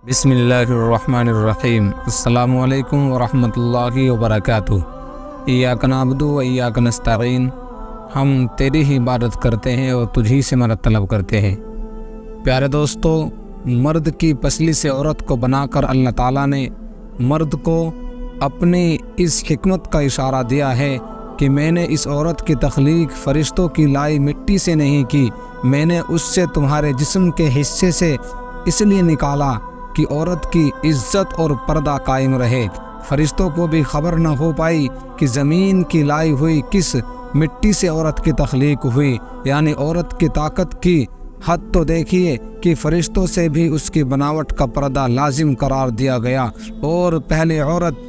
بسم اللہ الرحمن الرحیم۔ السلام علیکم ورحمۃ اللہ وبرکاتہ۔ ایاک نعبد و ایاک نستعین، ہم تیری ہی عبادت کرتے ہیں اور تجھی سے مدد طلب کرتے ہیں۔ پیارے دوستو، مرد کی پسلی سے عورت کو بنا کر اللہ تعالیٰ نے مرد کو اپنی اس حکمت کا اشارہ دیا ہے کہ میں نے اس عورت کی تخلیق فرشتوں کی لائی مٹی سے نہیں کی، میں نے اس سے تمہارے جسم کے حصے سے اس لیے نکالا کہ عورت کی عزت اور پردہ قائم رہے۔ فرشتوں کو بھی خبر نہ ہو پائی کہ زمین کی لائی ہوئی کس مٹی سے عورت کی تخلیق ہوئی، یعنی عورت کی طاقت کی حد تو دیکھیے کہ فرشتوں سے بھی اس کی بناوٹ کا پردہ لازم قرار دیا گیا، اور پہلے عورت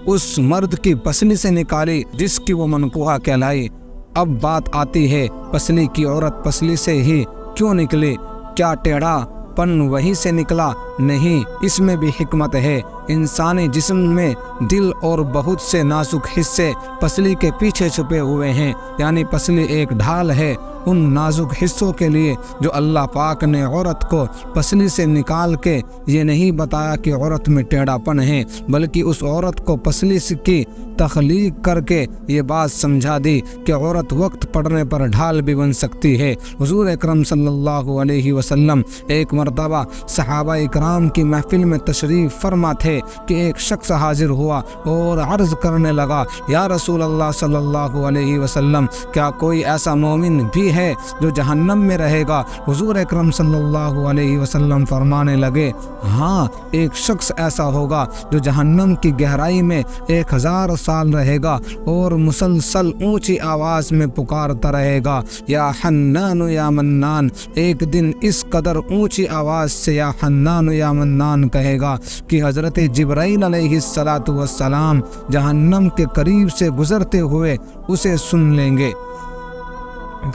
اس مرد کی پسلی سے نکالی جس کی وہ منقوہ کہلائی۔ اب بات آتی ہے پسلی کی، عورت پسلی سے ہی کیوں نکلی؟ کیا ٹیڑھا پن وہیں سے نکلا؟ نہیں، اس میں بھی حکمت ہے۔ انسانی جسم میں دل اور بہت سے نازک حصے پسلی کے پیچھے چھپے ہوئے ہیں، یعنی پسلی ایک ڈھال ہے ان نازک حصوں کے لیے جو اللہ پاک نے عورت کو پسلی سے نکال کے یہ نہیں بتایا کہ عورت میں ٹیڑھا پن ہے، بلکہ اس عورت کو پسلی کی تخلیق کر کے یہ بات سمجھا دی کہ عورت وقت پڑنے پر ڈھال بھی بن سکتی ہے۔ حضور اکرم صلی اللہ علیہ وسلم ایک مرتبہ صحابہ اکرام کی محفل میں تشریف فرما تھے کہ ایک شخص حاضر ہوا اور عرض کرنے لگا، یا رسول اللہ صلی اللہ علیہ وسلم، کیا کوئی ایسا مومن بھی ہے جو جہنم میں رہے گا؟ حضور اکرم صلی اللہ علیہ وسلم فرمانے لگے، ہاں، ایک شخص ایسا ہوگا جو جہنم کی گہرائی میں 1000 سال رہے گا اور مسلسل اونچی آواز میں پکارتا رہے گا، یا حنان یا منان۔ ایک دن اس قدر اونچی آواز سے یا حنان یا منان کہے گا کہ حضرت جبرائیل علیہ السلام جہنم کے قریب سے گزرتے ہوئے اسے سن لیں گے۔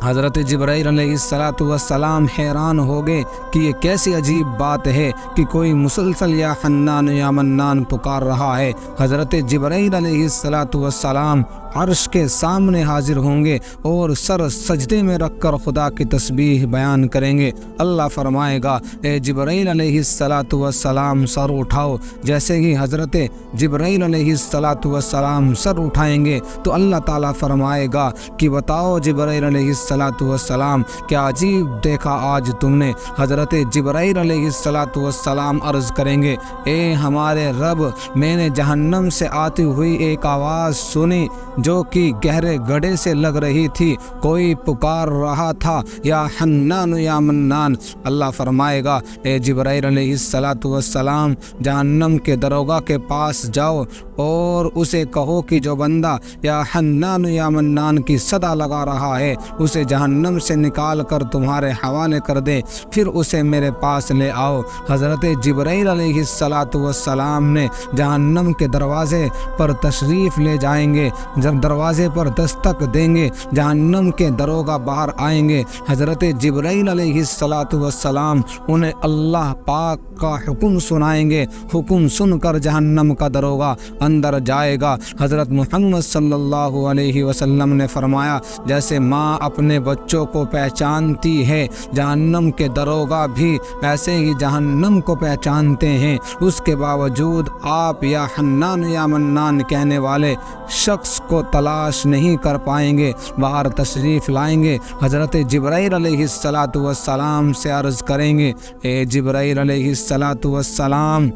حضرت جبرائیل علیہ السلام حیران ہو گئے کہ یہ کیسی عجیب بات ہے کہ کوئی مسلسل یا حنان یا منان پکار رہا ہے۔ حضرت جبرائیل علیہ السلام عرش کے سامنے حاضر ہوں گے اور سر سجدے میں رکھ کر خدا کی تسبیح بیان کریں گے۔ اللہ فرمائے گا، اے جبرائیل علیہ السلام سر اٹھاؤ۔ جیسے ہی حضرت جبرائیل علیہ السلام سر اٹھائیں گے تو اللہ تعالیٰ فرمائے گا کہ بتاؤ جبرائیل علیہ السلام، کیا عجیب دیکھا آج تم نے؟ حضرت جبرائیل علیہ السلام عرض کریں گے، اے ہمارے رب، میں نے جہنم سے آتی ہوئی ایک آواز سنی جو کہ گہرے گڑھے سے لگ رہی تھی، کوئی پکار رہا تھا، یا حنان یا منان۔ اللہ فرمائے گا، اے جبرائیل علیہ السلام، جہنم کے دروگا کے پاس جاؤ اور اسے کہو کہ جو بندہ یا حنان یا منان کی صدا لگا رہا ہے اسے جہنم سے نکال کر تمہارے حوالے کر دے، پھر اسے میرے پاس لے آؤ۔ حضرت جبرائیل علیہ السلام نے جہنم کے دروازے پر تشریف لے جائیں گے، جب دروازے پر دستک دیں گے جہنم کے دروگا باہر آئیں گے۔ حضرت جبرائیل علیہ السلام انہیں اللہ پاک کا حکم سنائیں گے، حکم سن کر جہنم کا دروگا اندر جائے گا۔ حضرت محمد صلی اللہ علیہ وسلم نے فرمایا، جیسے ماں اپنے بچوں کو پہچانتی ہے، جہنم کے دروگا بھی ایسے ہی جہنم کو پہچانتے ہیں۔ اس کے باوجود آپ یا حنان یا منان کہنے والے شخص کو تلاش نہیں کر پائیں گے، باہر تشریف لائیں گے۔ حضرت جبرائیل علیہ السلام سے عرض کریں گے، اے جبرائیل علیہ السلام،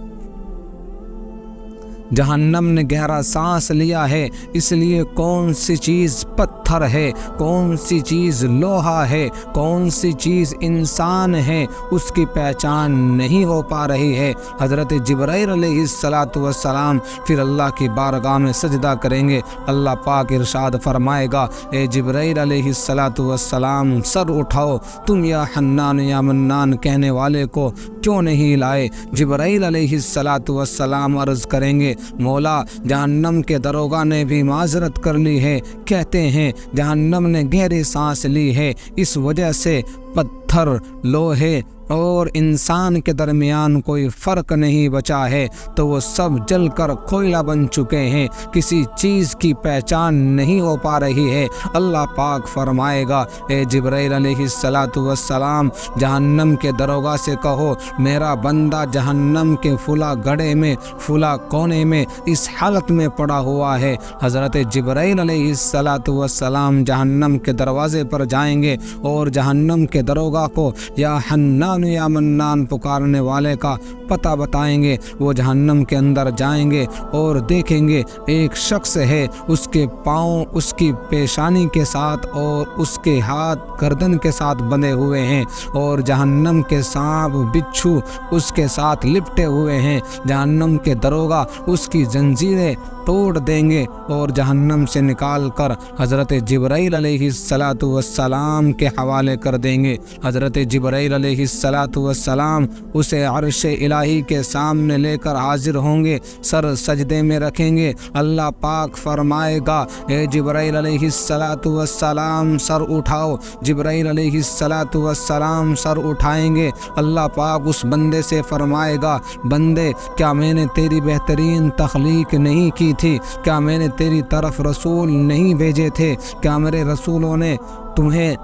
جہنم نے گہرا سانس لیا ہے، اس لیے کون سی چیز پتھر ہے، کون سی چیز لوہا ہے، کون سی چیز انسان ہے، اس کی پہچان نہیں ہو پا رہی ہے۔ حضرت جبرائیل علیہ السلام پھر اللہ کی بارگاہ میں سجدہ کریں گے۔ اللہ پاک ارشاد فرمائے گا، اے جبرائیل علیہ السلام، سر اٹھاؤ، تم یا حنان یا منان کہنے والے کو کیوں نہیں لائے؟ جبرائیل علیہ السلام عرض کریں گے، مولا، جہنم کے دروگا نے بھی معذرت کر لی ہے، کہتے ہیں جہنم نے گہری سانس لی ہے، اس وجہ سے پتھر، لوہے، اور انسان کے درمیان کوئی فرق نہیں بچا ہے تو وہ سب جل کر کوئلہ بن چکے ہیں، کسی چیز کی پہچان نہیں ہو پا رہی ہے۔ اللہ پاک فرمائے گا اے جبرائیل علیہ السلام جہنم کے دروگا سے کہو میرا بندہ جہنم کے فلاں گڑھے میں فلاں کونے میں اس حالت میں پڑا ہوا ہے۔ حضرت جبرائیل علیہ السلام جہنم کے دروازے پر جائیں گے اور جہنم کے دروگا کو یا حنان یا منان پکارنے والے کا پتہ بتائیں گے۔ وہ جہنم کے اندر جائیں گے اور دیکھیں گے ایک شخص ہے، اس کے پاؤں اس کی پیشانی کے ساتھ اور اس کے ہاتھ گردن کے ساتھ بندھے ہوئے ہیں اور جہنم کے سانپ بچھو اس کے ساتھ لپٹے ہوئے ہیں۔ جہنم کے دروگا اس کی زنجیریں توڑ دیں گے اور جہنم سے نکال کر حضرت جبرائیل علیہ السلام کے حوالے کر دیں گے۔ حضرت جبرائیل علیہ السلام اسے عرش الہی کے سامنے لے کر حاضر ہوں گے، سر سجدے میں رکھیں گے۔ اللہ پاک فرمائے گا اے جبرائیل علیہ السلام سر اٹھاؤ۔ جبرائیل علیہ السلام سر اٹھائیں گے۔ اللہ پاک اس بندے سے فرمائے گا بندے کیا میں نے تیری بہترین تخلیق نہیں کی تھی؟ کیا میں نے تیری طرف رسول نہیں بھیجے تھے؟ کیا میرے رسولوں نے تمہیں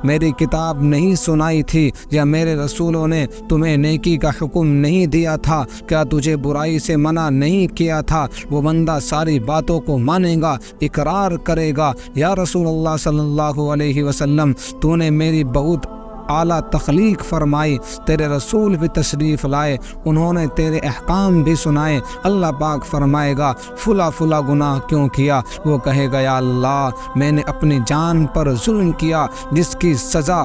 میری کتاب نہیں سنائی تھی؟ یا میرے رسولوں نے تمہیں نیکی کا حکم نہیں دیا تھا؟ کیا تجھے برائی سے منع نہیں کیا تھا؟ وہ بندہ ساری باتوں کو مانے گا، اقرار کرے گا یا رسول اللہ صلی اللہ علیہ وسلم تو نے میری بہت اعلیٰ تخلیق فرمائی، تیرے رسول بھی تشریف لائے، انہوں نے تیرے احکام بھی سنائے۔ اللہ پاک فرمائے گا فلا فلا گناہ کیوں کیا؟ وہ کہے گا یا اللہ میں نے اپنی جان پر ظلم کیا جس کی سزا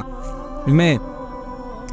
میں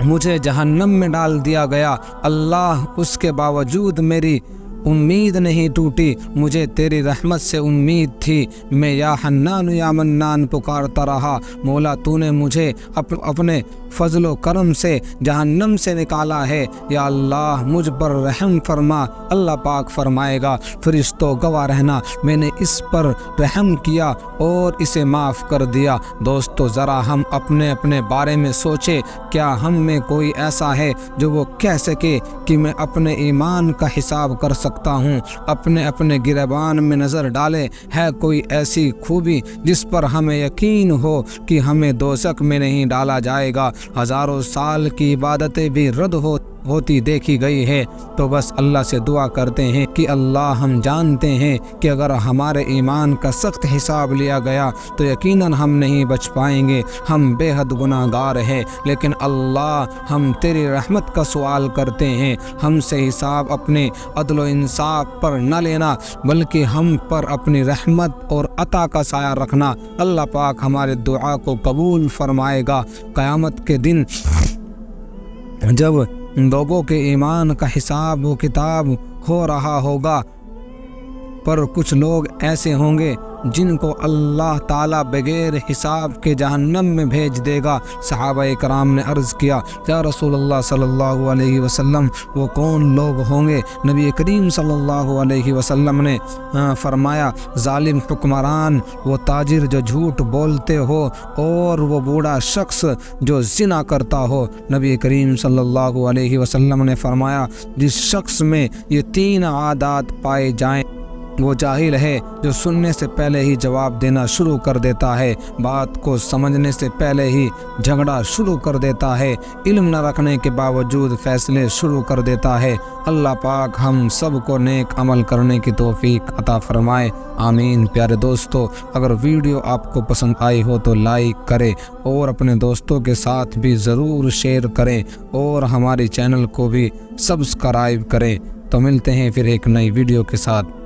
مجھے جہنم میں ڈال دیا گیا۔ اللہ اس کے باوجود میری امید نہیں ٹوٹی، مجھے تیری رحمت سے امید تھی، میں یا حنان یا منان پکارتا رہا۔ مولا تو نے مجھے اپنے فضل و کرم سے جہنم سے نکالا ہے، یا اللہ مجھ پر رحم فرما۔ اللہ پاک فرمائے گا فرشتوں گواہ رہنا میں نے اس پر رحم کیا اور اسے معاف کر دیا۔ دوستو ذرا ہم اپنے اپنے بارے میں سوچے، کیا ہم میں کوئی ایسا ہے جو وہ کہہ سکے کہ میں اپنے ایمان کا حساب کر سکتا ہوں؟ اپنے گریبان میں نظر ڈالے، ہے کوئی ایسی خوبی جس پر ہمیں یقین ہو کہ ہمیں دوزخ میں نہیں ڈالا جائے گا؟ ہزاروں سال کی عبادتیں بھی رد ہوتی دیکھی گئی ہے، تو بس اللہ سے دعا کرتے ہیں کہ اللہ ہم جانتے ہیں کہ اگر ہمارے ایمان کا سخت حساب لیا گیا تو یقیناً ہم نہیں بچ پائیں گے، ہم بے حد گناہ گار ہیں، لیکن اللہ ہم تیری رحمت کا سوال کرتے ہیں، ہم سے حساب اپنے عدل و انصاف پر نہ لینا بلکہ ہم پر اپنی رحمت اور عطا کا سایہ رکھنا۔ اللہ پاک ہمارے دعا کو قبول فرمائے گا۔ قیامت کے دن جب لوگوں کے ایمان کا حساب و کتاب ہو رہا ہوگا پر کچھ لوگ ایسے ہوں گے جن کو اللہ تعالیٰ بغیر حساب کے جہنم میں بھیج دے گا۔ صحابہ کرام نے عرض کیا یا رسول اللہ صلی اللہ علیہ وسلم وہ کون لوگ ہوں گے؟ نبی کریم صلی اللہ علیہ وسلم نے فرمایا ظالم حکمران، وہ تاجر جو جھوٹ بولتے ہو، اور وہ بوڑھا شخص جو زنا کرتا ہو۔ نبی کریم صلی اللہ علیہ وسلم نے فرمایا جس شخص میں یہ تین عادات پائے جائیں وہ جاہل ہے جو سننے سے پہلے ہی جواب دینا شروع کر دیتا ہے، بات کو سمجھنے سے پہلے ہی جھگڑا شروع کر دیتا ہے، علم نہ رکھنے کے باوجود فیصلے شروع کر دیتا ہے۔ اللہ پاک ہم سب کو نیک عمل کرنے کی توفیق عطا فرمائے، آمین۔ پیارے دوستو اگر ویڈیو آپ کو پسند آئی ہو تو لائک کریں اور اپنے دوستوں کے ساتھ بھی ضرور شیئر کریں اور ہماری چینل کو بھی سبسکرائب کریں۔ تو ملتے ہیں پھر ایک نئی ویڈیو کے ساتھ۔